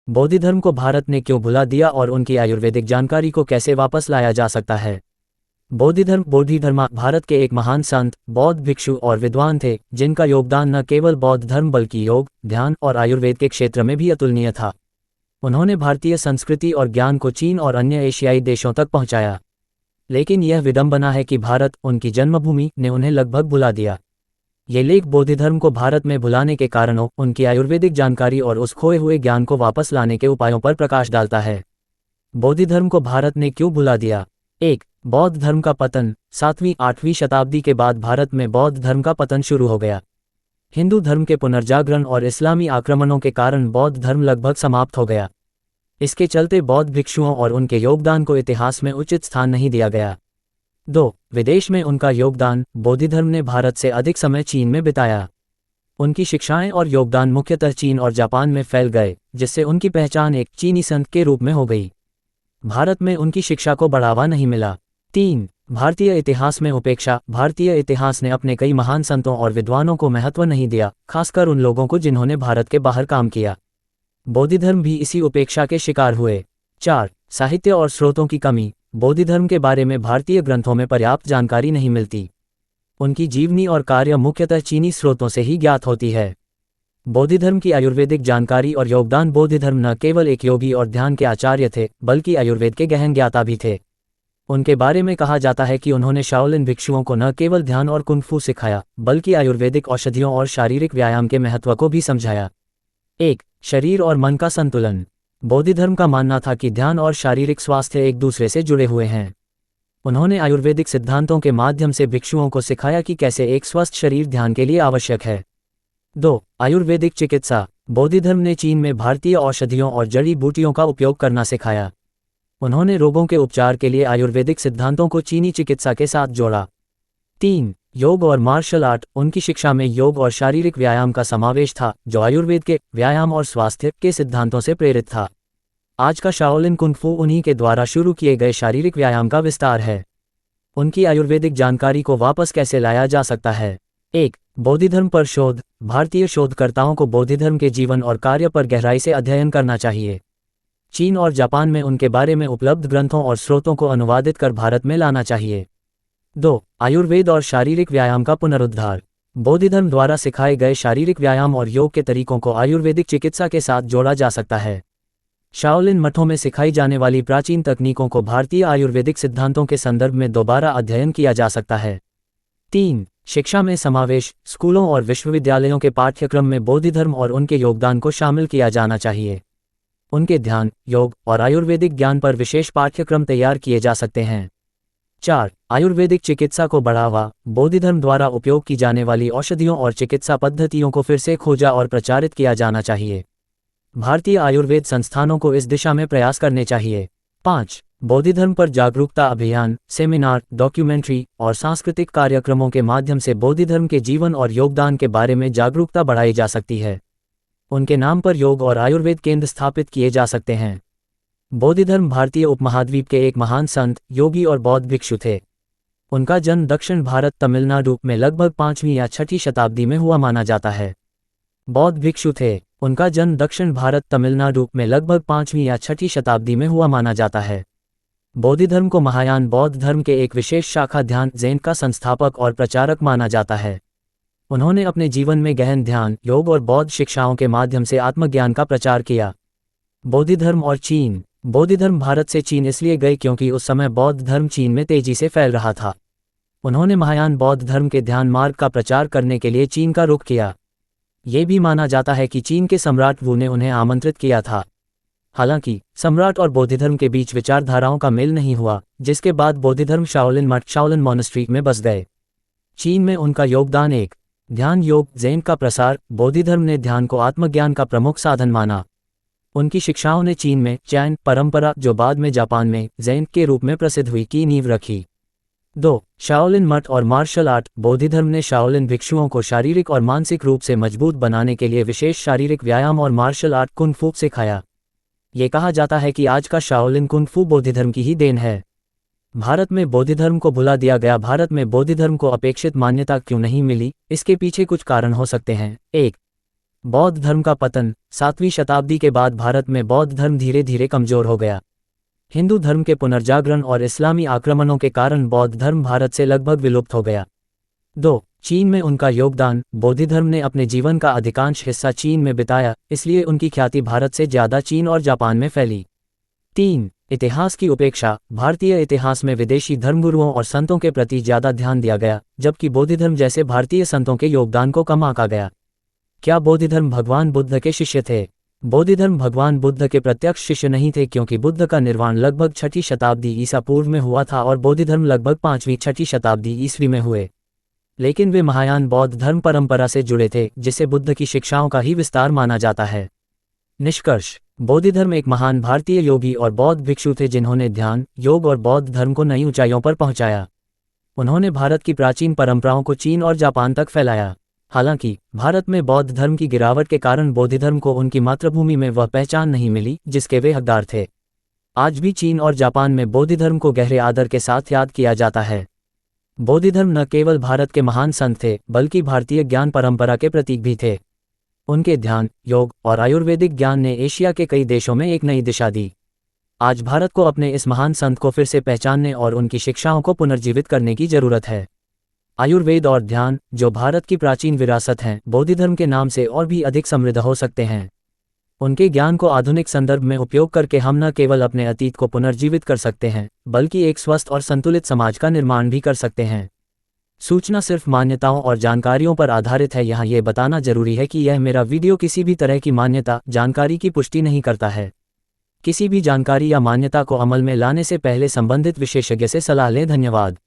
बौद्ध धर्म को भारत ने क्यों भुला दिया और उनकी आयुर्वेदिक जानकारी को कैसे वापस लाया जा सकता है। बोधिधर्मा भारत के एक महान संत, बौद्ध भिक्षु और विद्वान थे, जिनका योगदान न केवल बौद्ध धर्म बल्कि योग, ध्यान और आयुर्वेद के क्षेत्र में भी अतुलनीय था। उन्होंने भारतीय संस्कृति और ज्ञान को चीन और अन्य एशियाई देशों तक पहुंचाया। लेकिन यह विडंबना है कि भारत, उनकी जन्मभूमि, ने उन्हें लगभग भुला दिया। ये लेख बौद्ध धर्म को भारत में भुलाने के कारणों, उनकी आयुर्वेदिक जानकारी और उस खोए हुए ज्ञान को वापस लाने के उपायों पर प्रकाश डालता है। बौद्ध धर्म को भारत ने क्यों भुला दिया। 1. बौद्ध धर्म का पतन। 7वीं-8वीं शताब्दी के बाद भारत में बौद्ध धर्म का पतन शुरू हो गया। हिंदू धर्म के पुनर्जागरण और इस्लामी आक्रमणों के कारण बौद्ध धर्म लगभग समाप्त हो गया। इसके चलते बौद्ध भिक्षुओं और उनके योगदान को इतिहास में उचित स्थान नहीं दिया गया। 2. विदेश में उनका योगदान। बौद्ध धर्म ने भारत से अधिक समय चीन में बिताया। उनकी शिक्षाएं और योगदान मुख्यतः चीन और जापान में फैल गए, जिससे उनकी पहचान एक चीनी संत के रूप में हो गई। भारत में उनकी शिक्षा को बढ़ावा नहीं मिला। 3. भारतीय इतिहास में उपेक्षा। भारतीय इतिहास ने अपने कई महान संतों और विद्वानों को महत्व नहीं दिया, खासकर उन लोगों को जिन्होंने भारत के बाहर काम किया। बौद्ध धर्म भी इसी उपेक्षा के शिकार हुए। 4. साहित्य और स्रोतों की कमी। बौद्ध धर्म के बारे में भारतीय ग्रंथों में पर्याप्त जानकारी नहीं मिलती। उनकी जीवनी और कार्य मुख्यतः चीनी स्रोतों से ही ज्ञात होती है। बौद्ध धर्म की आयुर्वेदिक जानकारी और योगदान। बौद्ध धर्म न केवल एक योगी और ध्यान के आचार्य थे, बल्कि आयुर्वेद के गहन ज्ञाता भी थे। उनके बारे में कहा जाता है कि उन्होंने शाओलिन भिक्षुओं को न केवल ध्यान और कुंग-फू सिखाया, बल्कि आयुर्वेदिक औषधियों और शारीरिक व्यायाम के महत्व को भी समझाया। 1. शरीर और मन का संतुलन। बौद्ध धर्म का मानना था कि ध्यान और शारीरिक स्वास्थ्य एक दूसरे से जुड़े हुए हैं। उन्होंने आयुर्वेदिक सिद्धांतों के माध्यम से भिक्षुओं को सिखाया कि कैसे एक स्वस्थ शरीर ध्यान के लिए आवश्यक है। 2. आयुर्वेदिक चिकित्सा। बौद्ध धर्म ने चीन में भारतीय औषधियों और जड़ी बूटियों का उपयोग करना सिखाया। उन्होंने रोगों के उपचार के लिए आयुर्वेदिक सिद्धांतों को चीनी चिकित्सा के साथ जोड़ा। 3. योग और मार्शल आर्ट। उनकी शिक्षा में योग और शारीरिक व्यायाम का समावेश था, जो आयुर्वेद के व्यायाम और स्वास्थ्य के सिद्धांतों से प्रेरित था। आज का शाओलिन कुंग-फू उन्हीं के द्वारा शुरू किए गए शारीरिक व्यायाम का विस्तार है। उनकी आयुर्वेदिक जानकारी को वापस कैसे लाया जा सकता है। 1. बौद्ध धर्म पर शोध। भारतीय शोधकर्ताओं को बौद्ध धर्म के जीवन और कार्य पर गहराई से अध्ययन करना चाहिए। चीन और जापान में उनके बारे में उपलब्ध ग्रंथों और स्रोतों को अनुवादित कर भारत में लाना चाहिए। 2. आयुर्वेद और शारीरिक व्यायाम का पुनरुद्धार। बौद्ध धर्म द्वारा सिखाए गए शारीरिक व्यायाम और योग के तरीकों को आयुर्वेदिक चिकित्सा के साथ जोड़ा जा सकता है। शाओलिन मठों में सिखाई जाने वाली प्राचीन तकनीकों को भारतीय आयुर्वेदिक सिद्धांतों के संदर्भ में दोबारा अध्ययन किया जा सकता है। 3. शिक्षा में समावेश। स्कूलों और विश्वविद्यालयों के पाठ्यक्रम में बौद्ध धर्म और उनके योगदान को शामिल किया जाना चाहिए। उनके ध्यान, योग और आयुर्वेदिक ज्ञान पर विशेष पाठ्यक्रम तैयार किए जा सकते हैं। 4. आयुर्वेदिक चिकित्सा को बढ़ावा। बौद्ध धर्म द्वारा उपयोग की जाने वाली औषधियों और चिकित्सा पद्धतियों को फिर से खोजा और प्रचारित किया जाना चाहिए। भारतीय आयुर्वेद संस्थानों को इस दिशा में प्रयास करने चाहिए। 5. बौद्ध धर्म पर जागरूकता अभियान। सेमिनार, डॉक्यूमेंट्री और सांस्कृतिक कार्यक्रमों के माध्यम से बौद्ध धर्म के जीवन और योगदान के बारे में जागरूकता बढ़ाई जा सकती है। उनके नाम पर योग और आयुर्वेद केंद्र स्थापित किए जा सकते हैं। बौद्ध धर्म भारतीय उपमहाद्वीप के एक महान संत, योगी और बौद्ध भिक्षु थे। उनका जन्म दक्षिण भारत, तमिलनाडु में लगभग 5वीं या 6वीं शताब्दी में हुआ माना जाता है। बौद्ध भिक्षु थे। उनका जन्म दक्षिण भारत, तमिलनाडु में लगभग 5वीं या 6वीं शताब्दी में हुआ माना जाता है। बौद्ध धर्म को महायान बौद्ध धर्म के एक विशेष शाखा ध्यान ज़ेन का संस्थापक और प्रचारक माना जाता है। उन्होंने अपने जीवन में गहन ध्यान, योग और बौद्ध शिक्षाओं के माध्यम से आत्मज्ञान का प्रचार किया। बौद्ध धर्म और चीन। बौद्ध धर्म भारत से चीन इसलिए गए क्योंकि उस समय बौद्ध धर्म चीन में तेजी से फैल रहा था। उन्होंने महायान बौद्ध धर्म के ध्यान मार्ग का प्रचार करने के लिए चीन का रुख किया। ये भी माना जाता है कि चीन के सम्राट वू ने उन्हें आमंत्रित किया था। हालांकि सम्राट और बौद्ध धर्म के बीच विचारधाराओं का मेल नहीं हुआ, जिसके बाद बौद्ध धर्म शाओलिन मठ, शाओलिन मॉनेस्ट्री में बस गए। चीन में उनका योगदान। 1. ध्यान योग ज़ेन का प्रसार। बौद्ध धर्म ने ध्यान को आत्मज्ञान का प्रमुख साधन माना। उनकी शिक्षाओं ने चीन में चैन परंपरा, जो बाद में जापान में ज़ेन के रूप में प्रसिद्ध हुई, की नींव रखी। 2. शाओलिन मठ और मार्शल आर्ट। बौद्ध धर्म ने शाओलिन भिक्षुओं को शारीरिक और मानसिक रूप से मजबूत बनाने के लिए विशेष शारीरिक व्यायाम और मार्शल आर्ट कुंग-फू सिखाया। ये कहा जाता है कि आज का शाओलिन कुंग-फू बौद्ध धर्म की ही देन है। भारत में बौद्ध धर्म को भुला दिया गया। भारत में बौद्ध धर्म को अपेक्षित मान्यता क्यों नहीं मिली, इसके पीछे कुछ कारण हो सकते हैं। 1. बौद्ध धर्म का पतन। 7वीं शताब्दी के बाद भारत में बौद्ध धर्म धीरे धीरे कमजोर हो गया। हिंदू धर्म के पुनर्जागरण और इस्लामी आक्रमणों के कारण बौद्ध धर्म भारत से लगभग विलुप्त हो गया। 2. चीन में उनका योगदान। बौद्ध धर्म ने अपने जीवन का अधिकांश हिस्सा चीन में बिताया, इसलिए उनकी ख्याति भारत से ज़्यादा चीन और जापान में फैली। 3. इतिहास की उपेक्षा। भारतीय इतिहास में विदेशी धर्मगुरुओं और संतों के प्रति ज़्यादा ध्यान दिया गया, जबकि बौद्ध धर्म जैसे भारतीय संतों के योगदान को कम आंका गया। क्या बौद्ध धर्म भगवान बुद्ध के शिष्य थे? बौद्ध धर्म भगवान बुद्ध के प्रत्यक्ष शिष्य नहीं थे, क्योंकि बुद्ध का निर्वाण लगभग 6ठी शताब्दी ईसा पूर्व में हुआ था और बौद्ध धर्म लगभग 5वीं-6ठी शताब्दी ईस्वी में हुए। लेकिन वे महायान बौद्ध धर्म परंपरा से जुड़े थे, जिसे बुद्ध की शिक्षाओं का ही विस्तार माना जाता है। निष्कर्ष। बौद्ध धर्म एक महान भारतीय योगी और बौद्ध भिक्षु थे जिन्होंने ध्यान, योग और बौद्ध धर्म को नई ऊंचाइयों पर पहुंचाया। उन्होंने भारत की प्राचीन परंपराओं को चीन और जापान तक फैलाया। हालांकि भारत में बौद्ध धर्म की गिरावट के कारण बौद्ध धर्म को उनकी मातृभूमि में वह पहचान नहीं मिली जिसके वे हकदार थे। आज भी चीन और जापान में बौद्ध धर्म को गहरे आदर के साथ याद किया जाता है। बौद्ध धर्म न केवल भारत के महान संत थे, बल्कि भारतीय ज्ञान परंपरा के प्रतीक भी थे। उनके ध्यान, योग और आयुर्वेदिक ज्ञान ने एशिया के कई देशों में एक नई दिशा दी। आज भारत को अपने इस महान संत को फिर से पहचानने और उनकी शिक्षाओं को पुनर्जीवित करने की जरूरत है। आयुर्वेद और ध्यान, जो भारत की प्राचीन विरासत हैं, बौद्ध धर्म के नाम से और भी अधिक समृद्ध हो सकते हैं। उनके ज्ञान को आधुनिक संदर्भ में उपयोग करके हम न केवल अपने अतीत को पुनर्जीवित कर सकते हैं, बल्कि एक स्वस्थ और संतुलित समाज का निर्माण भी कर सकते हैं। सूचना सिर्फ मान्यताओं और जानकारियों पर आधारित है। यहाँ ये बताना जरूरी है कि यह मेरा वीडियो किसी भी तरह की मान्यता, जानकारी की पुष्टि नहीं करता है। किसी भी जानकारी या मान्यता को अमल में लाने से पहले संबंधित विशेषज्ञ से सलाह लें। धन्यवाद।